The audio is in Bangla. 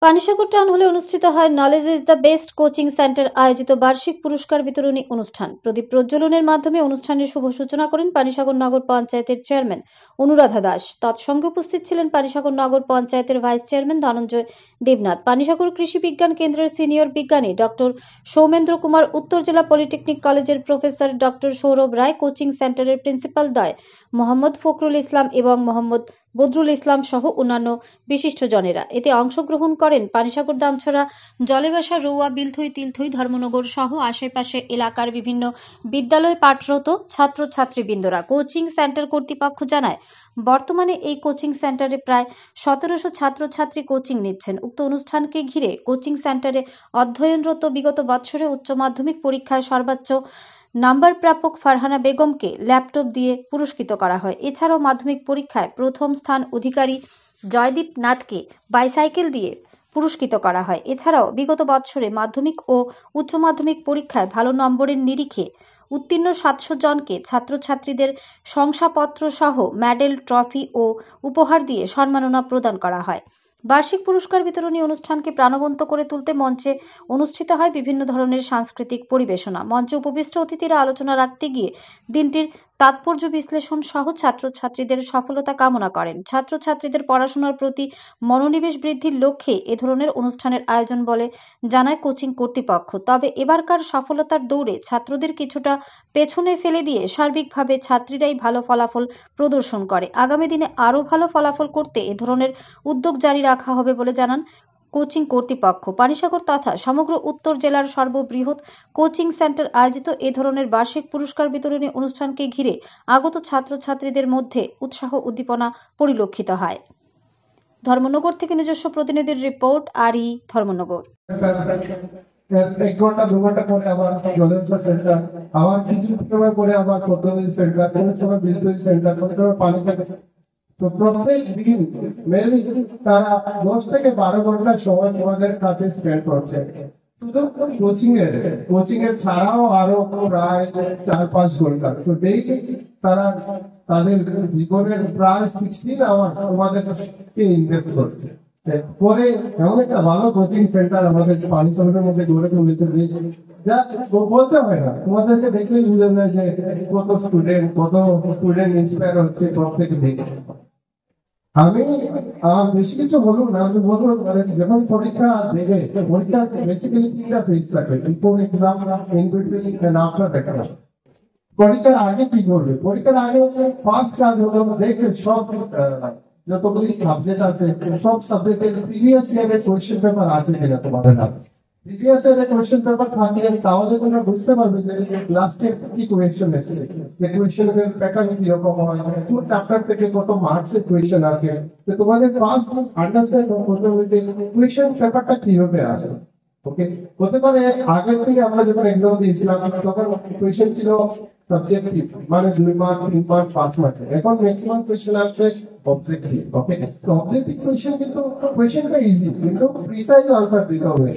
পানিসাগর টাউন হলে অনুষ্ঠিত হয় knowledge is the best coaching centre আয়োজিত বার্ষিক পুরস্কার বিতরণী অনুষ্ঠান। প্রদীপ প্রজ্বলনের মাধ্যমে অনুষ্ঠানের শুভ সূচনা করেন পানিসাগর নগর পঞ্চায়েতের চেয়ারম্যান অনুরাধা দাস। তৎসঙ্গে উপস্থিত ছিলেন পানিসাগর নগর পঞ্চায়েতের ভাইস চেয়ারম্যান ধনঞ্জয় দেবনাথ, পানিসাগর কৃষি বিজ্ঞান কেন্দ্রের সিনিয়র বিজ্ঞানী ডক্টর সৌমেন্দ্র কুমার, উত্তর জেলা পলিটেকনিক কলেজের প্রফেসর ডক্টর সৌরভ রায়, কোচিং সেন্টারের প্রিন্সিপাল দ্বয় মোহাম্মদ ফখরুল ইসলাম এবং মোহাম্মদ বদরুল ইসলাম সহ অন্যান্য বিশিষ্টজনেরা। এতে অংশগ্রহণ করেন পানিসাগর, দামছড়া, জলেবাসা, রৌয়া, বিলথই, তিলথই, ধর্মনগর সহ আশেপাশে এলাকার বিভিন্ন বিদ্যালয়ে পাঠরত ছাত্রছাত্রীবৃন্দরা। কোচিং সেন্টার কর্তৃপক্ষ জানায়, বর্তমানে এই কোচিং সেন্টারে প্রায় 1700 ছাত্রছাত্রী কোচিং নিচ্ছেন। উক্ত অনুষ্ঠানকে ঘিরে কোচিং সেন্টারে অধ্যয়নরত বিগত বছরে উচ্চ মাধ্যমিক পরীক্ষায় সর্বোচ্চ নাম্বার প্রাপক ফারহানা বেগমকে ল্যাপটপ দিয়ে পুরস্কৃত করা হয়। এছাড়াও মাধ্যমিক পরীক্ষায় প্রথম স্থান অধিকারী জয়দীপ নাথকে বাইসাইকেল দিয়ে পুরস্কৃত করা হয়। এছাড়াও বিগত বছরে মাধ্যমিক ও উচ্চ মাধ্যমিক পরীক্ষায় ভালো নম্বরের নিরিখে উত্তীর্ণ 700 জনকে ছাত্রছাত্রীদের শংসাপত্র সহ মেডেল, ট্রফি ও উপহার দিয়ে সম্মাননা প্রদান করা হয়। বার্ষিক পুরস্কার বিতরণী অনুষ্ঠানকে প্রাণবন্ত করে তুলতে মঞ্চে অনুষ্ঠিত হয় বিভিন্ন ধরনের সাংস্কৃতিক পরিবেশনা। মঞ্চে উপবিষ্ট অতিথিরা আলোচনা রাখতে গিয়ে দিনটির তাৎপর্য বিশ্লেষণ সহ ছাত্রছাত্রীদের সফলতা কামনা করেন। ছাত্রছাত্রীদের পড়াশোনার প্রতি মনোনিবেশ বৃদ্ধির লক্ষ্যে এ ধরনের অনুষ্ঠানের আয়োজন বলে জানায় কোচিং কর্তৃপক্ষ। তবে এবারকার সফলতার দৌড়ে ছাত্রদের কিছুটা পেছনে ফেলে দিয়ে সার্বিকভাবে ছাত্রীরাই ভালো ফলাফল প্রদর্শন করে। আগামী দিনে আরও ভালো ফলাফল করতে এ ধরনের উদ্যোগ জারি রাখা হবে বলে জানান কোচিং কর্তৃপক্ষ। পানিসাগর তথা সমগ্র উত্তর জেলার সর্ববৃহৎ কোচিং সেন্টার আয়োজিত এ ধরনের বার্ষিক পুরস্কার বিতরণী অনুষ্ঠানকে ঘিরে আগত ছাত্রছাত্রীদের মধ্যে উৎসাহ উদ্দীপনা পরিলক্ষিত হয়। ধর্মনগর থেকে নিজস্ব প্রতিনিধির রিপোর্ট, আরই ধর্মনগর। 1 ঘন্টা 2 ঘন্টা পরে আবার জলেশ্বর সেন্টার, আবার কিছু সময় পরে আবার কোতোয়ালি সেন্টার, কোনো সময় বিলথই সেন্টার, কোনো সময় পানিসাগর। তো প্রত্যেক দিন মেবি তারা 10 থেকে 12 ঘন্টা সময় তোমাদের কাছে স্পেন্ড করছে। শুধু কোচিং এর ছাড়াও আরো প্রায় 4-5 ঘন্টা। তো ডেইলি তারা তাদের জীবনের প্রায় 16 আওয়ার তোমাদের কাছে ইনভেস্ট করছে। পরে এমন একটা ভালো কোচিং সেন্টার আমাদের পানিসাগরের মধ্যে গড়ে তুলেছে যা বলতে হয় না, তোমাদেরকে দেখলেই বুঝে যায় যে কত স্টুডেন্ট ইন্সপায়ার হচ্ছে প্রত্যেক দিকে। আমি বেশি কিছু বলবো না, আমি বলবো যখন পরীক্ষা দেবে, পরীক্ষা বেসিক্যালি 3টা ফেজ থাকে: before exam, in between and after exam. পরীক্ষার আগে কি করবে? পরীক্ষার আগে ফার্স্ট কাজ হলো দেখবে সব যতগুলি সাবজেক্ট আছে সব সাবজেক্টের প্রিভিয়াস ইয়ারের কোয়েশ্চেন পেপার আছে কিনা তোমাদের হাতে। প্রিভিয়াস ইয়ারের কোয়েশ্চেন পেপার থাকলে তাহলে তোমরা বুঝতে পারবে যে লাস্টে কি কোয়েশ্চেন এসেছে, যে কোয়েশ্চেনের প্যাটার্ন কিরকম হয়, কোন চ্যাপ্টার থেকে কত মার্কসের কোয়েশ্চেন আসে। তো তোমাদের ফার্স্ট আন্ডারস্ট্যান্ড করতে হবে যে কোয়েশ্চেন পেপারটা কিভাবে আসে। ওকে, হতে পারে আগের থেকে আমরা যখন এক্সাম দিয়েছিলাম তখন কোয়েশ্চেন ছিল সাবজেক্টিভ, মানে 2 মার্ক, 3 মার্ক, 5 মার্ক। এখন ম্যাক্সিমাম কোয়েশ্চেন আসবে অবজেক্টিভ। ওকে, তো অবজেক্টিভ কোয়েশ্চেন কিন্তু কোয়েশ্চেনটা ইজি, কিন্তু প্রিসাইজ আনসার দিতে হবে।